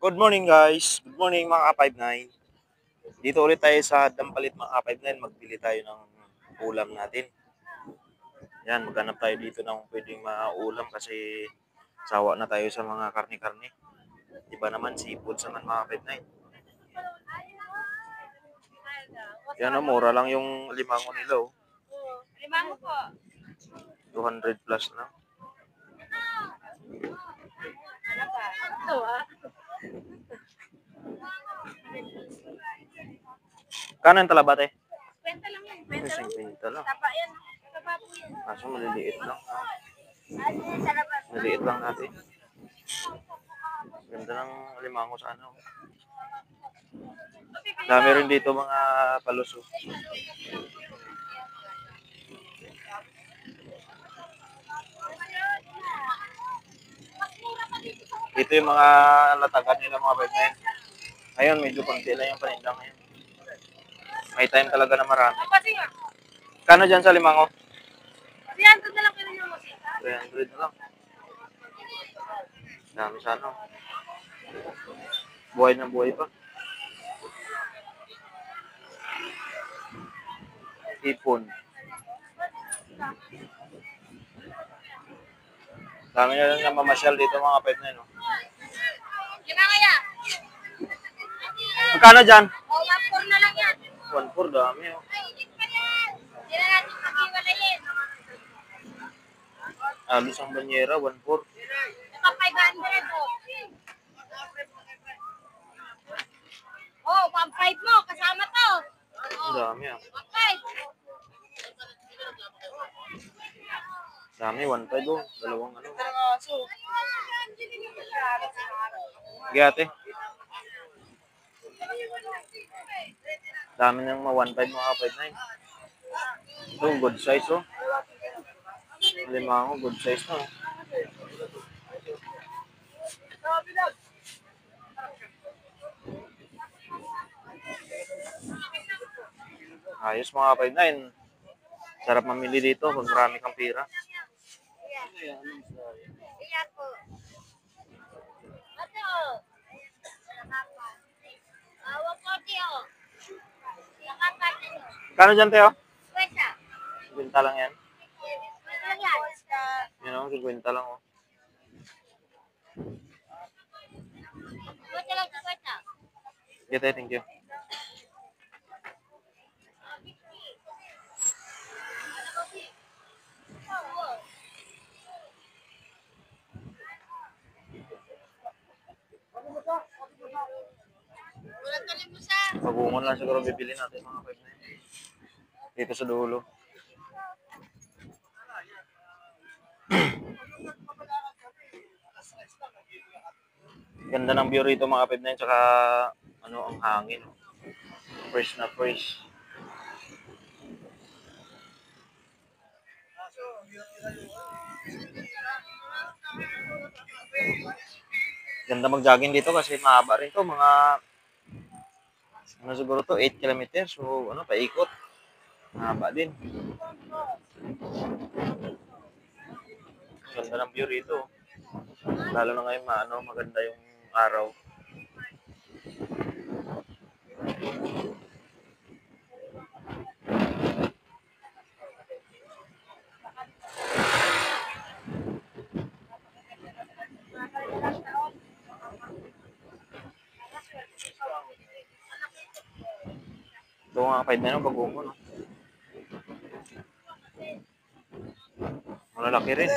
Good morning guys. Good morning mga ka-59. Dito ulit tayo sa Dampalit mga ka-59. Magbili tayo ng ulam natin. Yan, maghanap tayo dito ng pwedeng maulam kasi sawa na tayo sa mga karne-karne. Iba naman, seafood naman mga ka-59. Yan o, mura lang yung limango nila oh. Limango po. 200 plus na. Ano ba? Ito Kanan talabate? Kwenta lang yan. Kwenta lang. 50 lang. Tapa yan. Tapa po yan. Kaso maliliit lang. Ano yan sa labas? Maliliit lang natin. Ganda ng limango sana. Oh. Dami rin dito mga paluso. Ito yung mga latagan nila mga bebek. Ngayon, medyo konti lang yung paninda ngayon. May time talaga na marami. Kano dyan sa limango? 300 na lang kilo yung masita. 300 na lang. Dami sana. Buhay na buhay pa. Ipon. Dami na lang na mamasyal dito mga pet na yun. Oh. Yun na kaya. Magkano dyan? O, 1-4 na lang yan. 1-4, dami. Oh. Ay, init pa yan. Hindi na natin pag-iwalayin. Alos ang banyera, 1-4. Ito, 500 o. Oh, 1.5 mo. Kasama to. Ang dami ah. 1.5. Dami, 1-5 oh. Dalawang ano. Sige ate. Dami nang mga 1.5 mga 5.9. Ito, good size oh. Limango, good size na oh. Ayos mga 5.9. Sarap mamili dito kung marami kang pira. Iyan po. Ito. Awak ko tiyo. Kano dyan Teo? Kwenta. 50 lang yan. Ano yan? Yun oh, 50 lang oh. Kwenta lang sa kwenta. Sige, thank you. Walang kalimutan. Pag-ungon lang siguro bibili natin mga 5.9. Dito sa dulo. Ganda ng view rito mga 5.9 tsaka ano ang hangin. Fresh na fresh. Ganda mag-jogging dito kasi mahaba rin to, mga ano siguro to 8 kilometers, so ano paikot. Mahaba din. Ganda ng view rito. Lalo na ngayon maganda yung araw. Ito mga 5.9 pag-ungon no. Malalaki rin.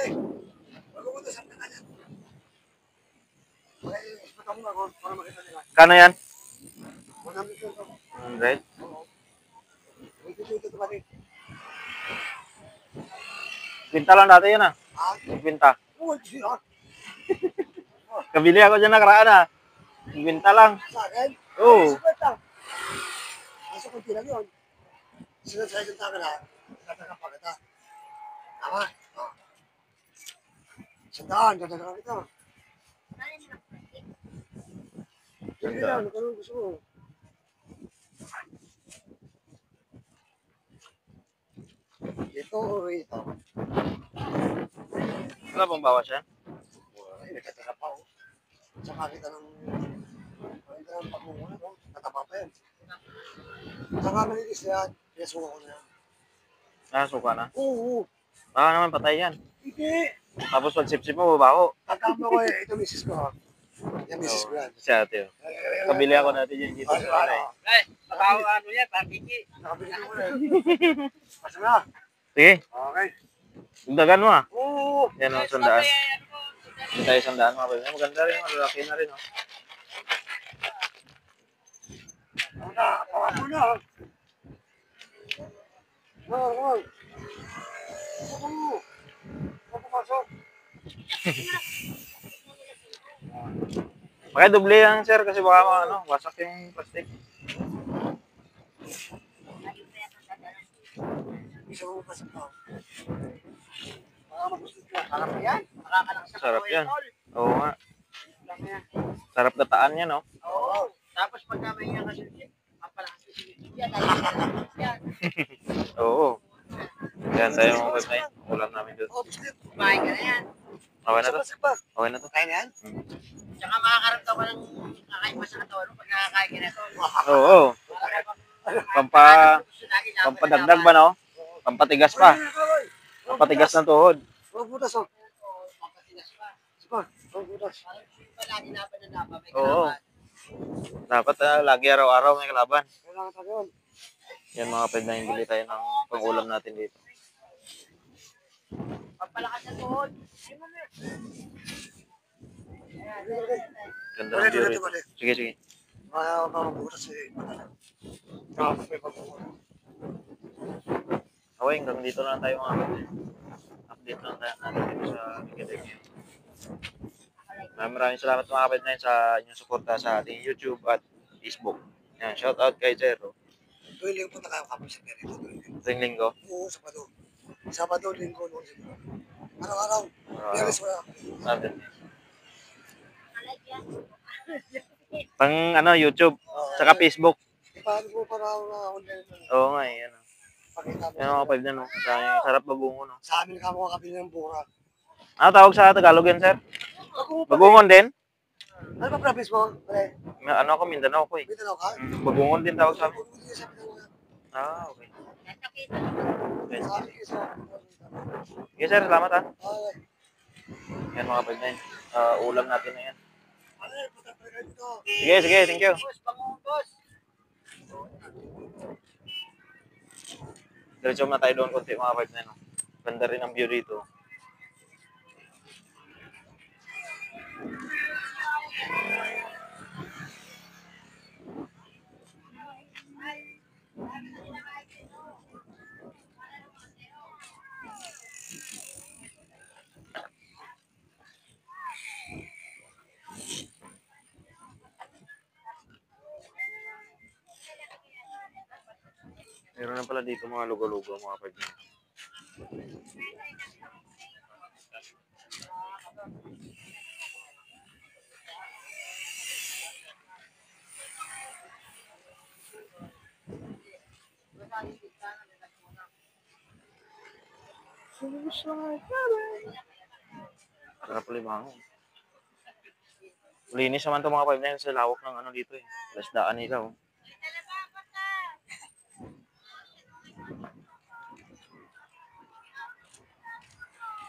Kano yan? 100? Pinta lang dati yan ah. Pinta. Kabili ako dyan nakaraan ah. Pinta lang. Oo. Masuk ko lang yun. Sinasalita ka na, tatagapa kita. Tama? Sandaan, tatagapa kita. Hindi lang, ano gusto mo? Ito o ito? Wala bang bawas yan? Ay, nagtatagapa o. Saka kita ng Saka malinis na yan. Kaya suka ko na yan. Ah, suka na. Oo. Baka naman patay yan. Hindi. Tapos pag sip-sip mo, babaho. Tatama ko eh. Ito misis ko. Ha? Yan misis ko yan. Si ate. Kabili ako natin yan dito sa kanay. Ay, makaw ano yan, pakiki. Nakabili ko na eh. Basta na. Sige, Okay. dagan mo ah. Oo. Yan ang sandaan. Hindi tayo sandaan mga pwede. Maganda rin, malalaki na rin. Oh. Ano na? Pawa mo na. Oo. Oo. Papapasok. Doble yan sir kasi baka ano, wasak yung plastic. Isa mo pasok pa. Makakapagpuslit ka. Harap yan. Sarap yan. Oo nga. Sarap dataan yan, no? Oo. Tapos pagka may iyan kasi, mapalakas ko si yan. Oo. Yan tayo mga web na yun. Ulam namin doon. Oo, puslit. Kumain ka na yan. Okay na to? Pasok pa. Okay na to? Kaya na yan? Tsaka makakaramdaman ka ng kakain pa sa katawan mo pag nakakain ka na ito. Oo. Pampadagdag ba, no? Pampatigas pa. Pampatigas ng tuhod. Oo, butas oh. Papatigas pa. Sige. Oo, butas. Palagi dapat na dapat. May Oo. kalaban. Dapat lagi araw-araw may kalaban. Kailangan tayo yun. Yan mga pwede na bili tayo ng pang-ulam natin dito. Pampalakas ng tuhod. Ganda ng view rito. Sige, sige. Mga butas eh. May pagbubutas. Okay, hanggang dito na lang tayo mga pwede. Update lang tayo natin dito sa Wikileaks ngayon. Maraming salamat mga kapatid na yun sa inyong suporta sa ating YouTube at Facebook. Yan, shout out kay Jero. Tuwing linggo punta kayo kapag sa perito. Tuwing linggo. Oo, Sabado. Sabado, linggo, noon siguro. Araw-araw. Biyernes wala. Sabi. Pang ano, YouTube, saka Facebook. Paano po para online na Oo nga eh. Ano. pakita mo? Yan mga kapatid na no. Sarap babungo no. Sa amin ka mo kabili ng bura. Ano tawag sa Tagalog yan, sir? Bagungon din? Ano ba province mo? Pare, Ano ako, Mindanao ko eh. Mindanao ka? Bagungon din tawag sa amin. Puro din sa Mindanao. Ah, okay. Okay. Sa amin isa. Sige sir, salamat ha. Ay, Yan mga kapatid na yun. Ulam natin na yan. ay, punta pa rin dito. Sige, sige, thank you. Boss, pangungkos. Diretso na tayo doon konti mga kapatid na yun. Ganda rin ang view dito. Meron na pala dito mga lugo-lugo mga kapatid na yun. Sarap limango. Linis naman ito mga kapatid na yun sa lawak ng ano dito eh. Lasdaan nila oh.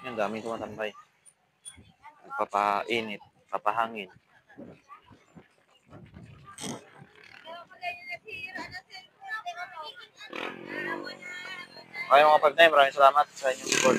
Yan, daming tumatambay. Papainit, papahangin. Okay mga kapatid na yun, maraming salamat sa inyong support.